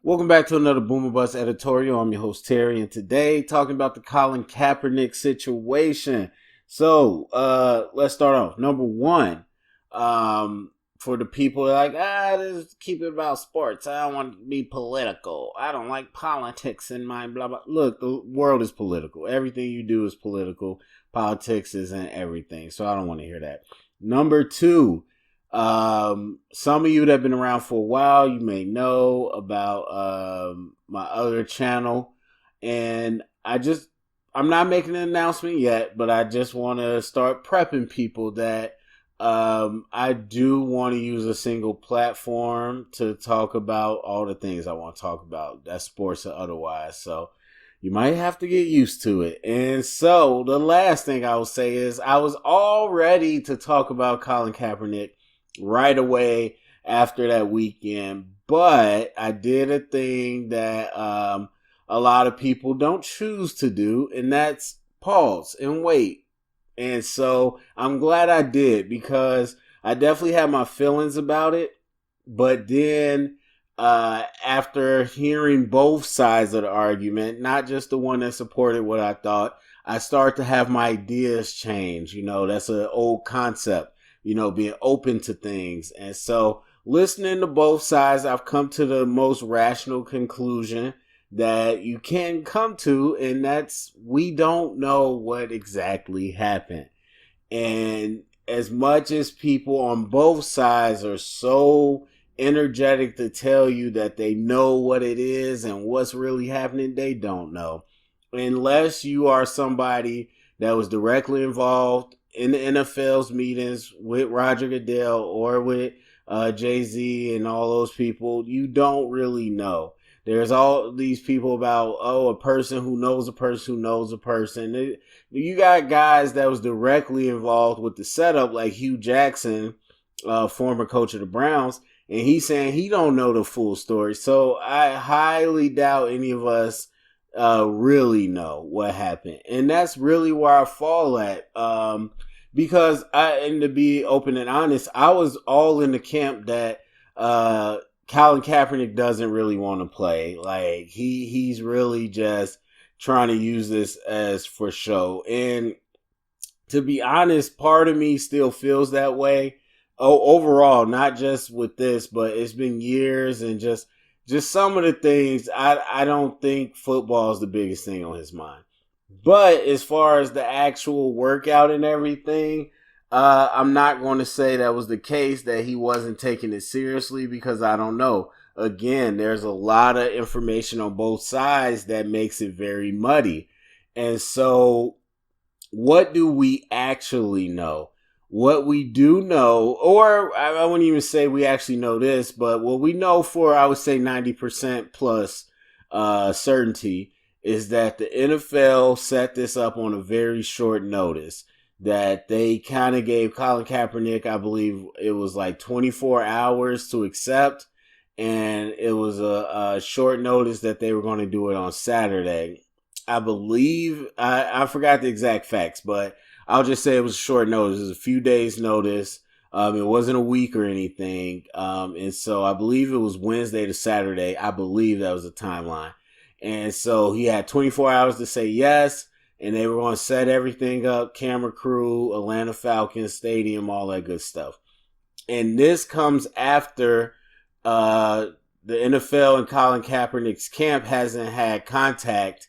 Welcome back to another Boomer Bust Editorial. I'm your host Terry, and today talking about the Colin Kaepernick situation. So let's start off. Number one, for the people that are like, just keep it about sports. I don't want to be political. I don't like politics in my blah blah. Look, the world is political. Everything you do is political. Politics isn't everything, so I don't want to hear that. Number two. Some of you that have been around for a while, you may know about my other channel, and I'm not making an announcement yet, but I just want to start prepping people that I do want to use a single platform to talk about all the things I want to talk about. That's sports or otherwise. So you might have to get used to it. And so the last thing I will say is I was all ready to talk about Colin Kaepernick right away after that weekend, but I did a thing that a lot of people don't choose to do, and that's pause and wait. And so I'm glad I did, because I definitely had my feelings about it, but then after hearing both sides of the argument, not just the one that supported what I thought, I started to have my ideas change. That's an old concept. Being open to things. And so listening to both sides, I've come to the most rational conclusion that you can come to, and that's we don't know what exactly happened. And as much as people on both sides are so energetic to tell you that they know what it is and what's really happening, they don't know. Unless you are somebody that was directly involved in the NFL's meetings with Roger Goodell or with Jay-Z and all those people, you don't really know. There's all these people about, a person who knows a person who knows a person. You got guys that was directly involved with the setup, like Hugh Jackson, former coach of the Browns, and he's saying he don't know the full story. So I highly doubt any of us really know what happened. And that's really where I fall at. Because and to be open and honest, I was all in the camp that Colin Kaepernick doesn't really want to play. Like he's really just trying to use this as for show. And to be honest, part of me still feels that way. Overall, not just with this, but it's been years, and just some of the things. I don't think football is the biggest thing on his mind. But as far as the actual workout and everything, I'm not going to say that was the case, that he wasn't taking it seriously, because I don't know. Again, there's a lot of information on both sides that makes it very muddy. And so what do we actually know? What we do know, or I wouldn't even say we actually know this, but what we know for, I would say 90% plus certainty, is that the NFL set this up on a very short notice. That they kind of gave Colin Kaepernick, I believe it was like 24 hours to accept, and it was a short notice that they were going to do it on Saturday. I believe, I forgot the exact facts, but I'll just say it was a short notice. It was a few days notice. It wasn't a week or anything. And so I believe it was Wednesday to Saturday. I believe that was the timeline. And so he had 24 hours to say yes, and they were going to set everything up, camera crew, Atlanta Falcons Stadium, all that good stuff. And this comes after the NFL and Colin Kaepernick's camp hasn't had contact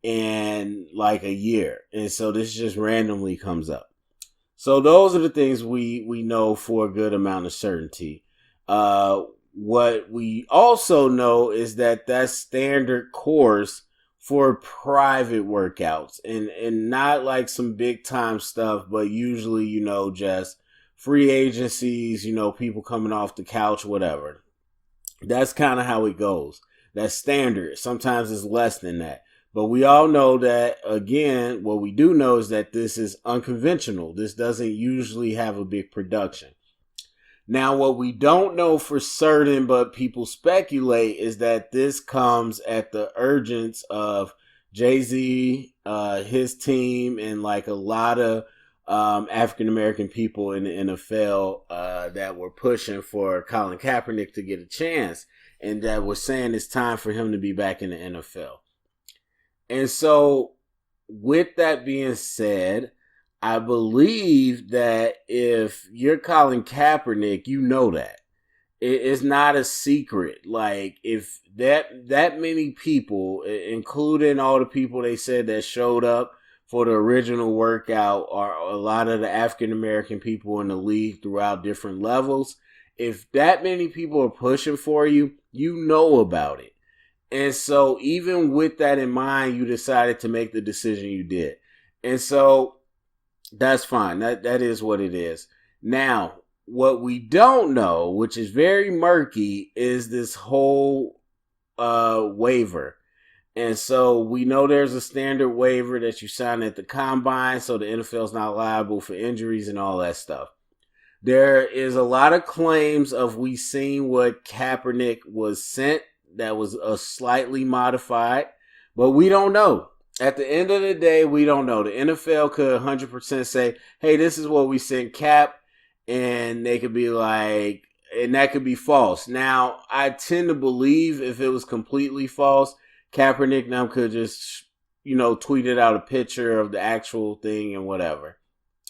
in like a year. And so this just randomly comes up. So those are the things we know for a good amount of certainty. What we also know is that that's standard course for private workouts, and not like some big time stuff, but usually, just free agencies, people coming off the couch, whatever. That's kind of how it goes. That's standard. Sometimes it's less than that. But we all know that, again, what we do know is that this is unconventional. This doesn't usually have a big production. Now, what we don't know for certain, but people speculate, is that this comes at the urgence of Jay-Z, his team, and like a lot of African-American people in the NFL that were pushing for Colin Kaepernick to get a chance. and that was saying it's time for him to be back in the NFL. And so, with that being said, I believe that if you're Colin Kaepernick, you know that. It's not a secret. Like, if that many people, including all the people they said that showed up for the original workout, are a lot of the African American people in the league throughout different levels, if that many people are pushing for you, you know about it. And so, even with that in mind, you decided to make the decision you did. And so, that's fine. That is what it is. Now, what we don't know, which is very murky, is this whole waiver. And so we know there's a standard waiver that you sign at the combine, so the NFL's not liable for injuries and all that stuff. There is a lot of claims of we seen what Kaepernick was sent that was slightly modified, but we don't know. At the end of the day, we don't know. The NFL could 100% say, hey, this is what we sent Cap, and they could be like, and that could be false. Now, I tend to believe if it was completely false, Kaepernick now could just, tweeted out a picture of the actual thing and whatever.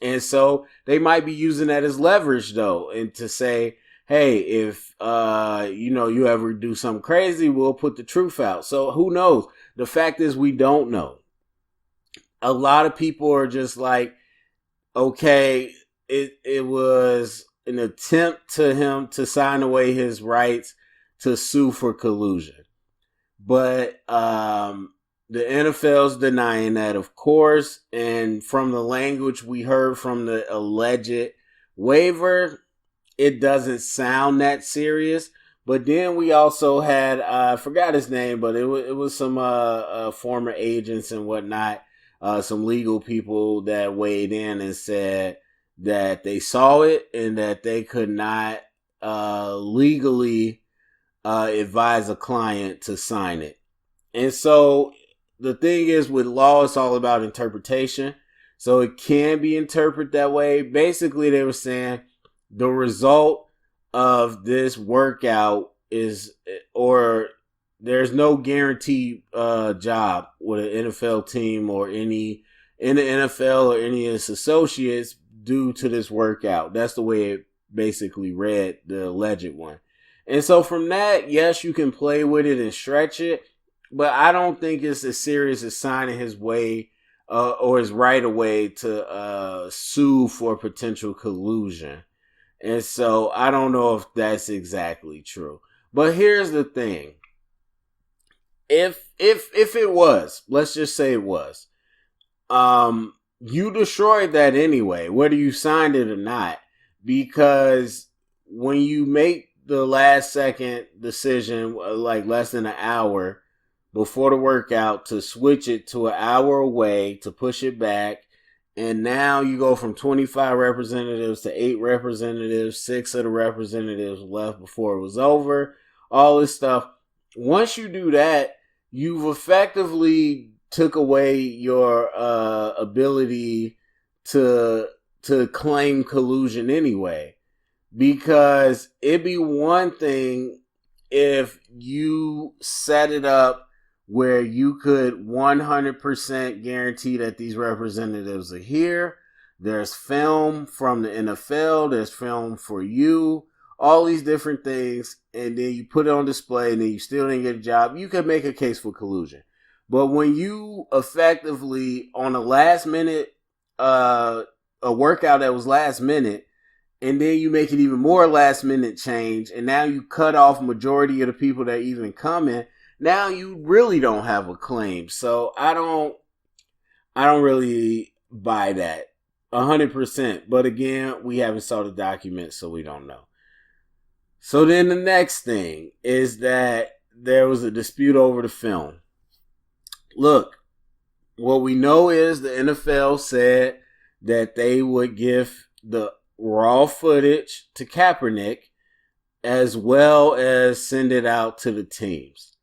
And so they might be using that as leverage, though, and to say, hey, if, you ever do something crazy, we'll put the truth out. So who knows? The fact is we don't know. A lot of people are just like, okay, it was an attempt to him to sign away his rights to sue for collusion. But the NFL's denying that, of course. And from the language we heard from the alleged waiver, it doesn't sound that serious. But then we also had, I forgot his name, but it was some former agents and whatnot, some legal people that weighed in and said that they saw it and that they could not legally advise a client to sign it. And so the thing is, with law, it's all about interpretation. So it can be interpreted that way. Basically, they were saying the result of this workout is, or there's no guaranteed job with an NFL team or any in the NFL or any of its associates due to this workout. That's the way it basically read, the alleged one. And so from that, yes, you can play with it and stretch it, but I don't think it's as serious as signing his way or his right away to sue for potential collusion. And so I don't know if that's exactly true. But here's the thing. If it was, let's just say it was, you destroyed that anyway, whether you signed it or not, because when you make the last second decision, like less than an hour before the workout, to switch it to an hour away, to push it back, and now you go from 25 representatives to 8 representatives, 6 of the representatives left before it was over, all this stuff. Once you do that, you've effectively took away your ability to claim collusion anyway. Because it'd be one thing if you set it up where you could 100% guarantee that these representatives are here. There's film from the NFL. There's film for you. All these different things. And then you put it on display and then you still didn't get a job. You could make a case for collusion. But when you effectively, on a last minute, a workout that was last minute, and then you make it even more last minute change, and now you cut off majority of the people that even come in, now you really don't have a claim. So I don't really buy that 100%. But again, we haven't saw the document, so we don't know. So then the next thing is that there was a dispute over the film. Look, what we know is the NFL said that they would give the raw footage to Kaepernick as well as send it out to the teams.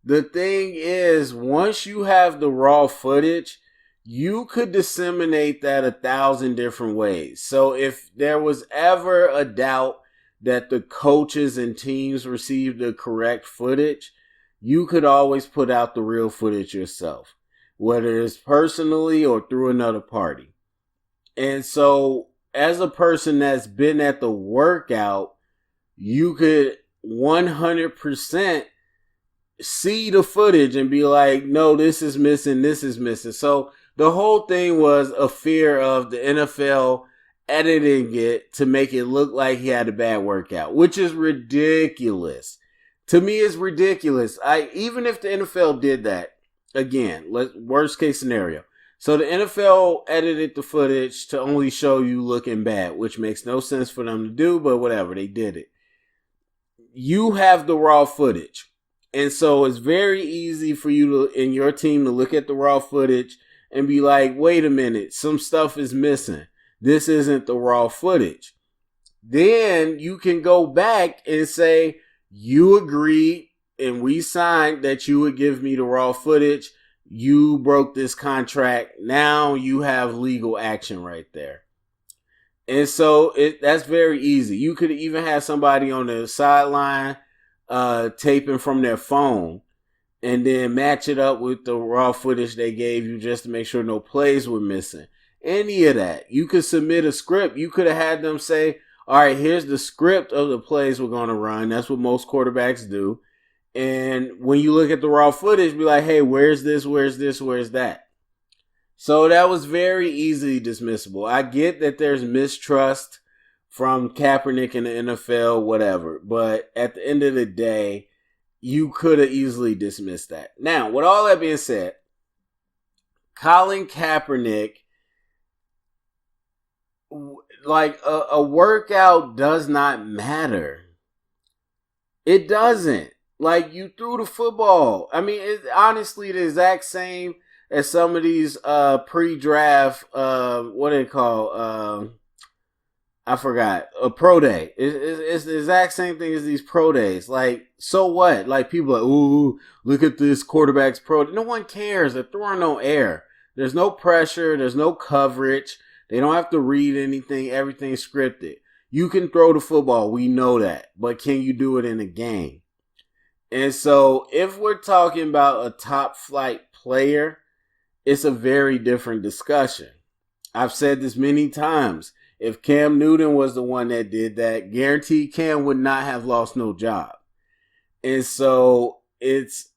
The thing is, once you have the raw footage, you could disseminate that 1,000 different ways. So if there was ever a doubt that the coaches and teams received the correct footage, you could always put out the real footage yourself, whether it's personally or through another party. And so, as a person that's been at the workout, you could 100% see the footage and be like, no, this is missing, this is missing. So the whole thing was a fear of the NFL editing it to make it look like he had a bad workout, which is ridiculous. To me, it's ridiculous. Even if the NFL did that, again, worst case scenario. So the NFL edited the footage to only show you looking bad, which makes no sense for them to do, but whatever, they did it. You have the raw footage. And so it's very easy for you to, and your team, to look at the raw footage and be like, wait a minute, some stuff is missing. This isn't the raw footage. Then you can go back and say, you agreed and we signed that you would give me the raw footage. You broke this contract. Now you have legal action right there. And so that's very easy. You could even have somebody on the sideline taping from their phone and then match it up with the raw footage they gave you just to make sure no plays were missing. Any of that. You could submit a script. You could have had them say, all right, here's the script of the plays we're going to run. That's what most quarterbacks do. And when you look at the raw footage, be like, hey, where's this, where's this, where's that? So that was very easily dismissible. I get that there's mistrust from Kaepernick in the NFL, whatever. But at the end of the day, you could have easily dismissed that. Now, with all that being said, Colin Kaepernick, like a workout does not matter. It doesn't. Like, you threw the football. I mean, it's honestly the exact same as some of these pre-draft, what do they call? I forgot. A pro day. It's the exact same thing as these pro days. Like, so what? Like, people are like, ooh, look at this quarterback's pro. No one cares. They're throwing no air. There's no pressure. There's no coverage. They don't have to read anything. Everything's scripted. You can throw the football. We know that. But can you do it in a game? And so if we're talking about a top flight player, it's a very different discussion. I've said this many times. If Cam Newton was the one that did that, guaranteed Cam would not have lost no job. And so it's,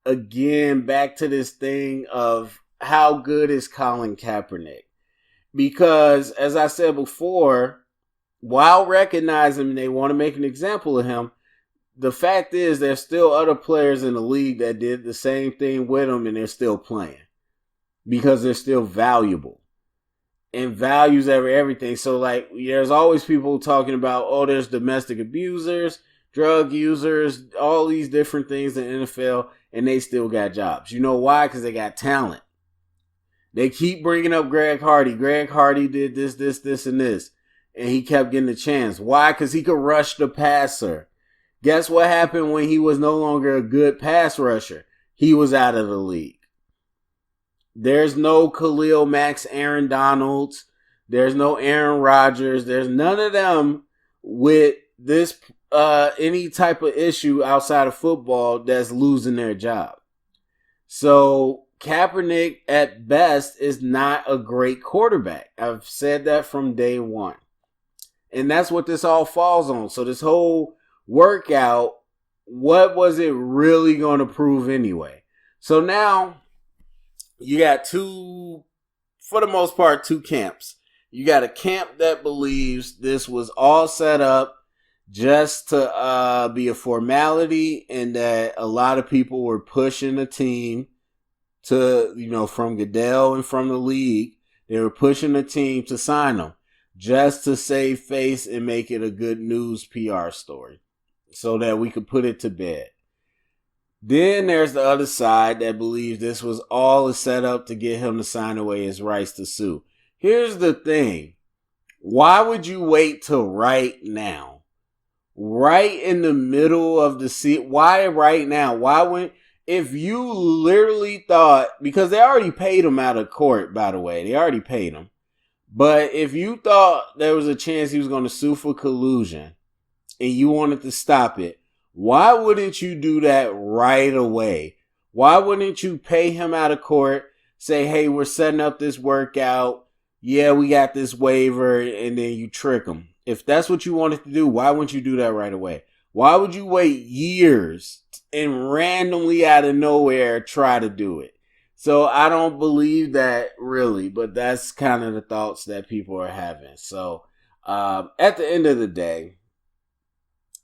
again, back to this thing of how good is Colin Kaepernick? Because, as I said before, while recognizing they want to make an example of him, the fact is there's still other players in the league that did the same thing with him and they're still playing because they're still valuable and values everything. So, like, there's always people talking about, oh, there's domestic abusers, drug users, all these different things in the NFL, and they still got jobs. You know why? Because they got talent. They keep bringing up Greg Hardy. Greg Hardy did this, and this, and he kept getting a chance. Why? Because he could rush the passer. Guess what happened when he was no longer a good pass rusher? He was out of the league. There's no Khalil Max, Aaron Donalds. There's no Aaron Rodgers. There's none of them with this any type of issue outside of football that's losing their job. So Kaepernick, at best, is not a great quarterback. I've said that from day one. And that's what this all falls on. So this whole workout, what was it really going to prove anyway? So now you got two, for the most part, two camps. You got a camp that believes this was all set up just to be a formality and that a lot of people were pushing the team to, from Goodell and from the league, they were pushing the team to sign them just to save face and make it a good news PR story so that we could put it to bed. Then there's the other side that believes this was all a setup to get him to sign away his rights to sue. Here's the thing. Why would you wait till right now? Right in the middle of the season? Why right now? Why when... If you literally thought, because they already paid him out of court, by the way, they already paid him. But if you thought there was a chance he was going to sue for collusion, and you wanted to stop it, why wouldn't you do that right away? Why wouldn't you pay him out of court, say, hey, we're setting up this workout. Yeah, we got this waiver, and then you trick him. If that's what you wanted to do, why wouldn't you do that right away? Why would you wait years and randomly out of nowhere try to do it? So I don't believe that really, but that's kind of the thoughts that people are having. So at the end of the day,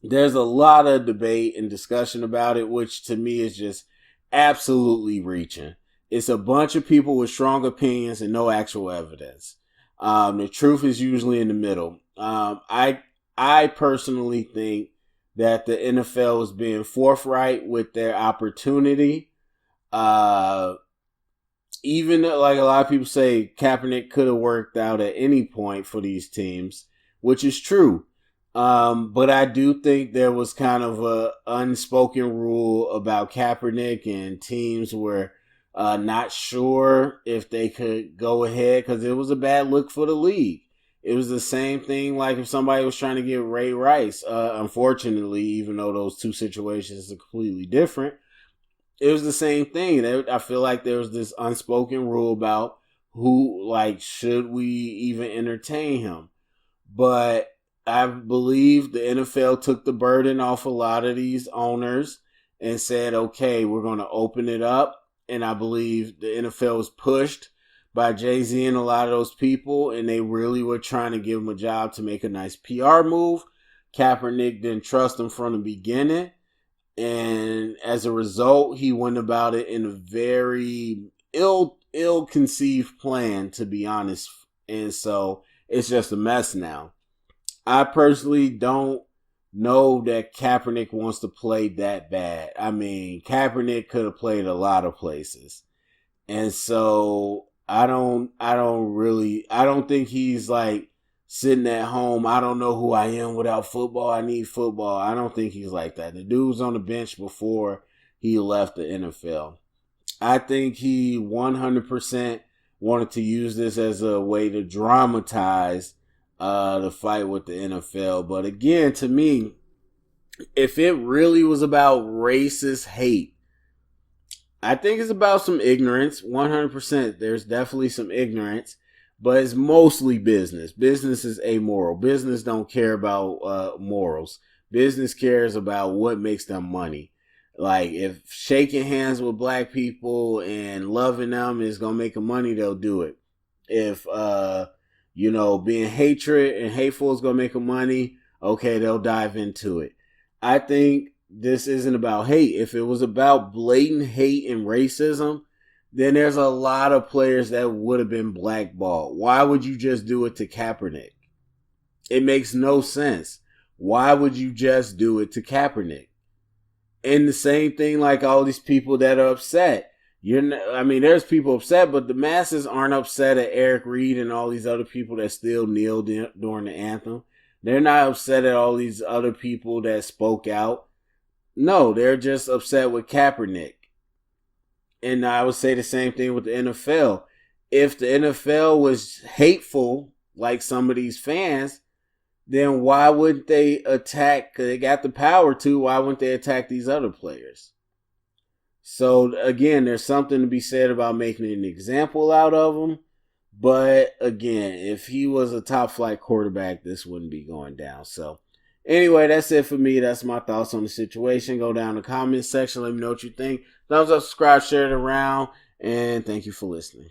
there's a lot of debate and discussion about it, which to me is just absolutely reaching. It's a bunch of people with strong opinions and no actual evidence. The truth is usually in the middle. I personally think that the NFL is being forthright with their opportunity. Even like a lot of people say, Kaepernick could have worked out at any point for these teams, which is true. But I do think there was kind of a unspoken rule about Kaepernick, and teams were not sure if they could go ahead because it was a bad look for the league. It was the same thing like if somebody was trying to get Ray Rice. Unfortunately, even though those two situations are completely different, it was the same thing. I feel like there was this unspoken rule about who, like, should we even entertain him? But I believe the NFL took the burden off a lot of these owners and said, okay, we're going to open it up. And I believe the NFL was pushed by Jay-Z and a lot of those people, and they really were trying to give him a job to make a nice PR move. Kaepernick didn't trust him from the beginning. And as a result, he went about it in a very ill-conceived plan, to be honest. And so it's just a mess now. I personally don't know that Kaepernick wants to play that bad. I mean, Kaepernick could have played a lot of places. And so I don't think he's like sitting at home. I don't know who I am without football. I need football. I don't think he's like that. The dude was on the bench before he left the NFL. I think he 100% wanted to use this as a way to dramatize the fight with the NFL. But again, to me, if it really was about racist hate, I think it's about some ignorance. 100%. There's definitely some ignorance, but it's mostly business. Business is amoral. Business don't care about morals. Business cares about what makes them money. Like, if shaking hands with black people and loving them is going to make them money, they'll do it. If, being hatred and hateful is going to make them money, okay, they'll dive into it. I think this isn't about hate. If it was about blatant hate and racism, then there's a lot of players that would have been blackballed. Why would you just do it to Kaepernick? It makes no sense. Why would you just do it to Kaepernick? And the same thing like all these people that are upset. There's people upset, but the masses aren't upset at Eric Reed and all these other people that still kneeled during the anthem. They're not upset at all these other people that spoke out. No, they're just upset with Kaepernick. And I would say the same thing with the NFL. If the NFL was hateful, like some of these fans, then why wouldn't they attack? Because they got the power to. Why wouldn't they attack these other players? So, again, there's something to be said about making an example out of them. But, again, if he was a top-flight quarterback, this wouldn't be going down. So, anyway, that's it for me. That's my thoughts on the situation. Go down in the comments section. Let me know what you think. Thumbs up, subscribe, share it around. And thank you for listening.